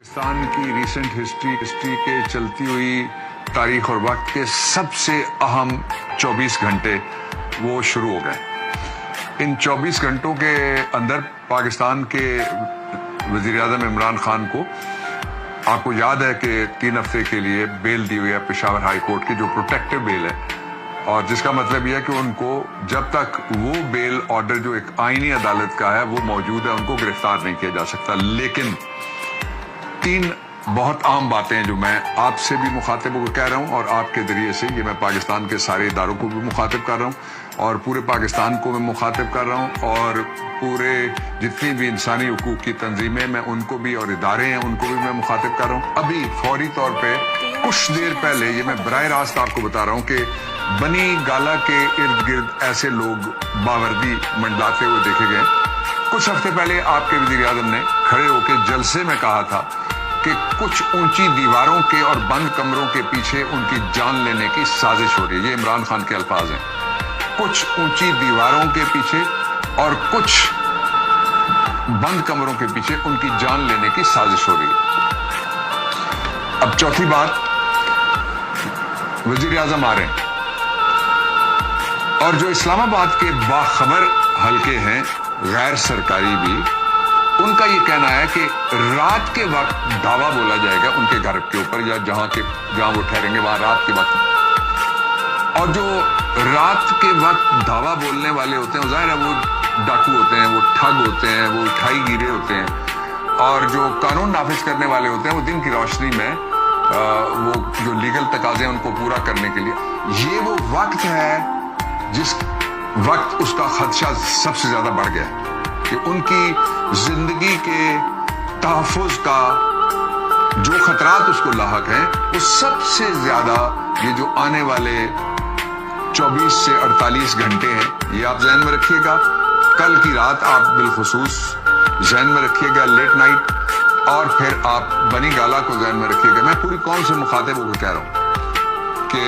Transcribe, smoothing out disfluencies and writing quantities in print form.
پاکستان کی recent history کے چلتی ہوئی تاریخ اور وقت کے سب سے اہم 24 گھنٹے وہ شروع ہو گئے۔ ان 24 گھنٹوں کے اندر پاکستان کے وزیر اعظم عمران خان کو آپ کو یاد ہے کہ 3 ہفتے کے لیے بیل دی ہوئی ہے پشاور ہائی کورٹ کی، جو پروٹیکٹیو بیل ہے، اور جس کا مطلب یہ ہے کہ ان کو جب تک وہ بیل آرڈر جو ایک آئینی عدالت کا ہے وہ موجود ہے ان کو گرفتار نہیں کیا جا سکتا۔ لیکن 3 بہت عام باتیں ہیں جو میں آپ سے بھی مخاطب کو کہہ رہا ہوں، اور آپ کے ذریعے سے یہ میں پاکستان کے سارے اداروں کو بھی مخاطب کر رہا ہوں، اور پورے پاکستان کو میں مخاطب کر رہا ہوں، اور پورے جتنی بھی انسانی حقوق کی تنظیمیں میں ان کو بھی، اور ادارے ہیں ان کو بھی میں مخاطب کر رہا ہوں۔ ابھی فوری طور پہ کچھ دیر پہلے یہ میں براہ راست آپ کو بتا رہا ہوں کہ بنی گالا کے ارد گرد ایسے لوگ باوردی منڈلاتے ہوئے دیکھے گئے۔ کچھ ہفتے پہلے آپ کے وزیر اعظم نے کھڑے ہو کے جلسے میں کہا تھا کہ کچھ اونچی دیواروں کے اور بند کمروں کے پیچھے ان کی جان لینے کی سازش ہو رہی ہے۔ یہ عمران خان کے الفاظ ہیں، کچھ اونچی دیواروں کے پیچھے اور کچھ بند کمروں کے پیچھے ان کی جان لینے کی سازش ہو رہی ہے۔ اب چوتھی بات، وزیر اعظم آ رہے ہیں، اور جو اسلام آباد کے باخبر حلقے ہیں غیر سرکاری بھی، ان کا یہ کہنا ہے کہ رات کے وقت دعویٰ بولا جائے گا ان کے گھر کے اوپر یا جہاں وہ ٹھہریں گے وہاں رات کے وقت، اور جو رات کے وقت دعویٰ بولنے والے ہوتے ہیں ظاہر ہے وہ ڈاکو ہوتے ہیں، وہ ٹھگ ہوتے ہیں، وہ اٹھائی گیرے ہوتے ہیں، اور جو قانون نافذ کرنے والے ہوتے ہیں وہ دن کی روشنی میں وہ جو لیگل تقاضے ہیں ان کو پورا کرنے کے لیے، یہ وہ وقت ہے جس وقت اس کا خدشہ سب سے زیادہ بڑھ گیا ہے کہ ان کی زندگی کے تحفظ کا جو خطرات اس کو لاحق ہیں وہ سب سے زیادہ یہ جو آنے والے 24 سے 48 گھنٹے ہیں، یہ آپ ذہن میں رکھیے گا۔ کل کی رات آپ بالخصوص ذہن میں رکھیے گا، لیٹ نائٹ، اور پھر آپ بنی گالا کو ذہن میں رکھیے گا۔ میں پوری قوم سے مخاطب ہو کے کہہ رہا ہوں کہ